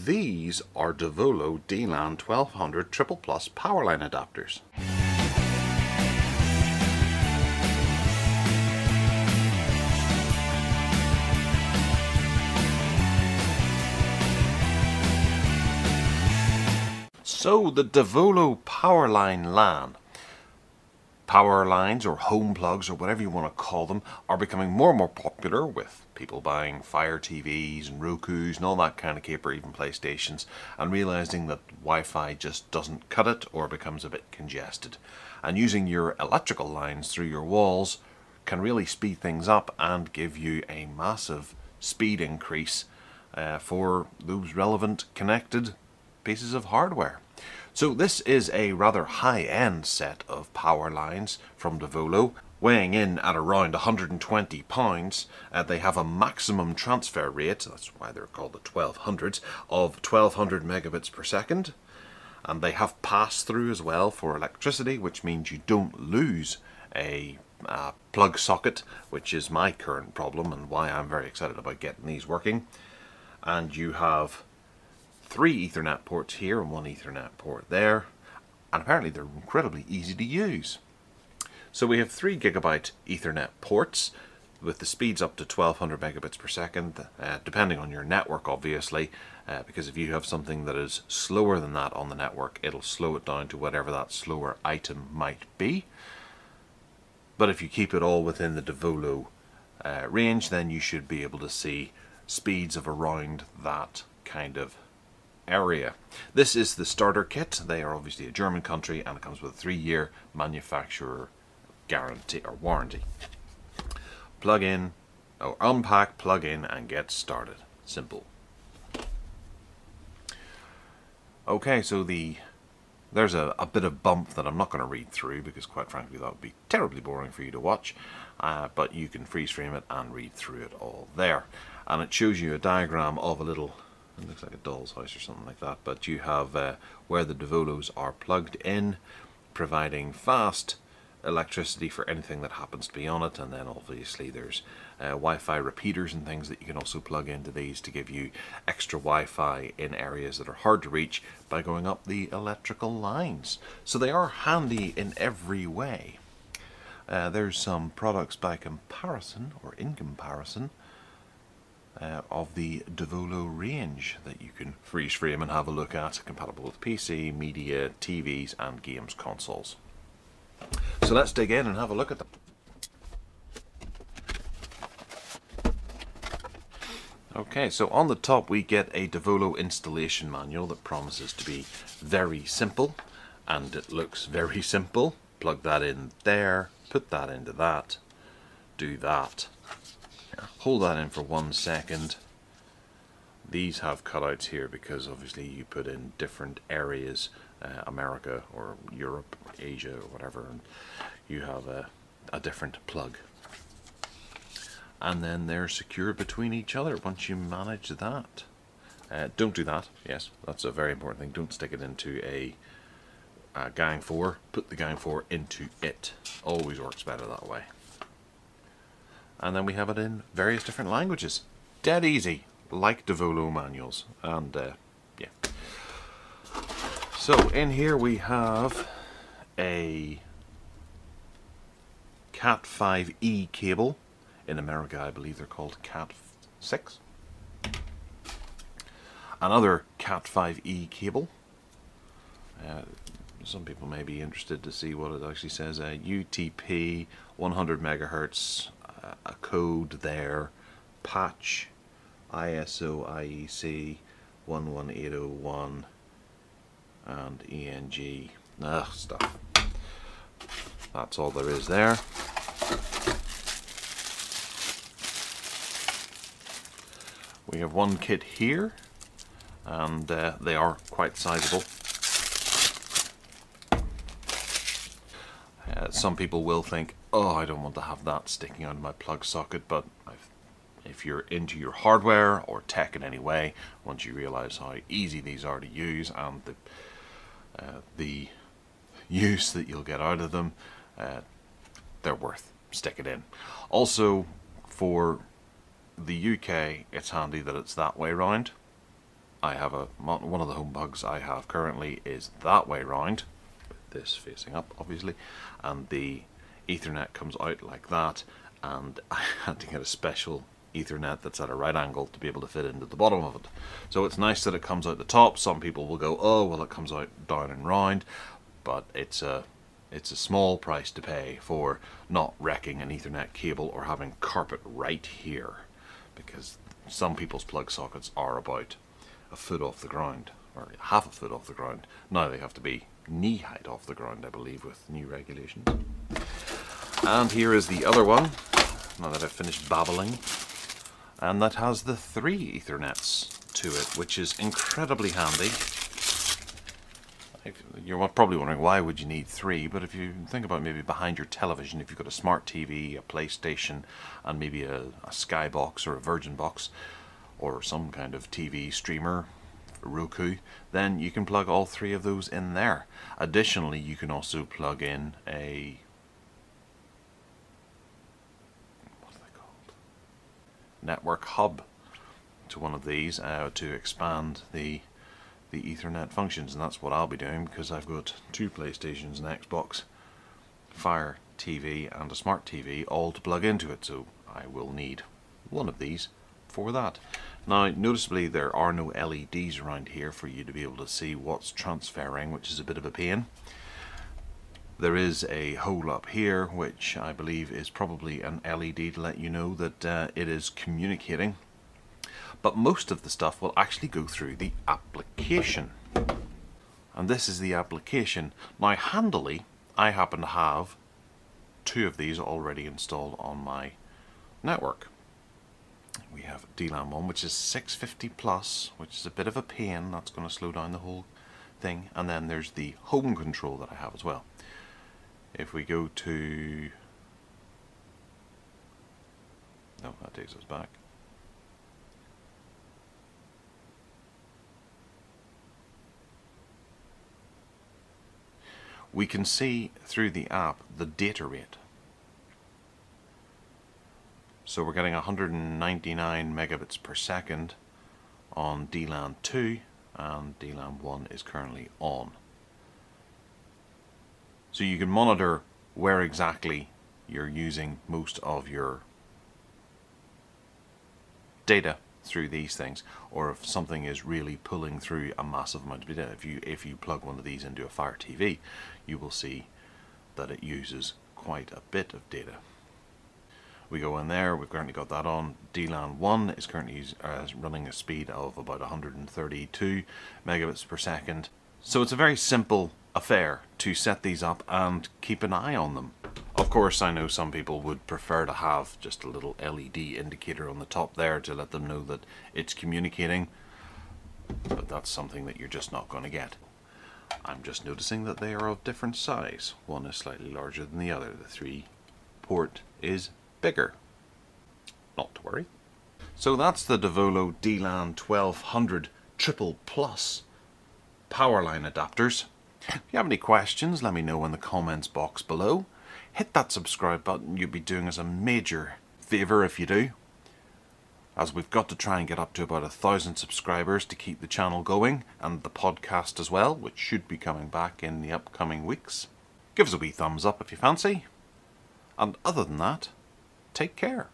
These are Devolo dLAN 1200 Triple Plus Powerline adapters. So the Devolo Powerline LAN. Power lines or home plugs or whatever you want to call them are becoming more and more popular, with people buying Fire TVs and Rokus and all that kind of caper, even PlayStations, and realizing that Wi-Fi just doesn't cut it or becomes a bit congested. And using your electrical lines through your walls can really speed things up and give you a massive speed increase for those relevant connected pieces of hardware. So this is a rather high-end set of power lines from Devolo, weighing in at around 120 pounds. They have a maximum transfer rate, that's why they're called the 1200s, of 1200 megabits per second. And they have pass-through as well for electricity, which means you don't lose a plug socket, which is my current problem and why I'm very excited about getting these working. And you have 3 Ethernet ports here and 1 Ethernet port there, and apparently they're incredibly easy to use. So we have 3 gigabit Ethernet ports with the speeds up to 1200 megabits per second, depending on your network obviously, because if you have something that is slower than that on the network, it'll slow it down to whatever that slower item might be. But if you keep it all within the Devolo range, then you should be able to see speeds of around that kind of area. This is the starter kit. They are obviously a German country, and it comes with a 3-year manufacturer guarantee or warranty. Plug in, or unpack, plug in, and get started. Simple. Okay, so there's a bit of bump that I'm not going to read through because quite frankly that would be terribly boring for you to watch, but you can freeze frame it and read through it all there. And it shows you a diagram of a little, it looks like a doll's house or something like that, but you have where the Devolos are plugged in, providing fast electricity for anything that happens to be on it, and then obviously there's Wi-Fi repeaters and things that you can also plug into these to give you extra Wi-Fi in areas that are hard to reach by going up the electrical lines. So they are handy in every way. There's some products by comparison, or in comparison, of the Devolo range that you can freeze frame and have a look at, compatible with PC, media, TVs and games consoles. So let's dig in and have a look at them. Okay, so on the top we get a Devolo installation manual that promises to be very simple, and it looks very simple. Plug that in there, put that into that, do that. Hold that in for 1 second. These have cutouts here because obviously you put in different areas, America or Europe, Asia or whatever, and you have a different plug. And then they're secure between each other once you manage that. Don't do that, yes, that's a very important thing. Don't stick it into a gang 4, put the gang 4 into it. Always works better that way. And then we have it in various different languages. Dead easy, like Devolo manuals. And yeah. So in here we have a Cat 5e cable. In America I believe they're called Cat 6. Another Cat 5e cable. Some people may be interested to see what it actually says. UTP 100 megahertz. A code there, patch ISO IEC 11801 and ENG stuff. That's all there is there. We have one kit here, and they are quite sizable. Some people will think, oh, I don't want to have that sticking out of my plug socket, but if you're into your hardware or tech in any way, once you realize how easy these are to use and the use that you'll get out of them, they're worth sticking in. Also, for the UK, it's handy that it's that way round. I have one of the home plugs I have currently is that way round, with this facing up obviously, and the Ethernet comes out like that, and I had to get a special Ethernet that's at a right angle to be able to fit into the bottom of it. So it's nice that it comes out the top. Some people will go, oh well, it comes out down and round, but it's a small price to pay for not wrecking an Ethernet cable or having carpet right here, because some people's plug sockets are about a foot off the ground, or half a foot off the ground. Now they have to be knee height off the ground, I believe, with new regulations. And here is the other one, now that I've finished babbling, and that has the 3 Ethernets to it, which is incredibly handy. You're probably wondering, why would you need 3? But if you think about maybe behind your television, if you've got a smart TV, a PlayStation, and maybe a Skybox or a Virgin box, or some kind of TV streamer, Roku, then you can plug all 3 of those in there. Additionally, you can also plug in a, what are they called? Network hub to one of these to expand the Ethernet functions, and that's what I'll be doing, because I've got 2 PlayStations, an Xbox, Fire TV and a smart TV all to plug into it, so I will need one of these for that. Now noticeably there are no LEDs around here for you to be able to see what's transferring, which is a bit of a pain. There is a hole up here which I believe is probably an LED to let you know that it is communicating. But most of the stuff will actually go through the application. And this is the application. Now handily, I happen to have 2 of these already installed on my network. We have dLAN 1, which is 650 plus, which is a bit of a pain. That's going to slow down the whole thing. And then there's the home control that I have as well. If we go to... no, that takes us back. We can see through the app the data rate. So we're getting 199 megabits per second on dLAN 2, and dLAN 1 is currently on. So you can monitor where exactly you're using most of your data through these things, or if something is really pulling through a massive amount of data. If you plug one of these into a Fire TV, you will see that it uses quite a bit of data. We go in there, we've currently got that on. dLAN 1 is currently running a speed of about 132 megabits per second. So it's a very simple affair to set these up and keep an eye on them. Of course, I know some people would prefer to have just a little LED indicator on the top there to let them know that it's communicating, but that's something that you're just not going to get. I'm just noticing that they are of different size. One is slightly larger than the other. The 3-port is bigger. Not to worry. So that's the Devolo dLAN 1200 Triple Plus Powerline adapters. If you have any questions, let me know in the comments box below. Hit that subscribe button, you'd be doing us a major favour if you do, as we've got to try and get up to about 1,000 subscribers to keep the channel going, and the podcast as well, which should be coming back in the upcoming weeks. Give us a wee thumbs up if you fancy, and other than that, take care.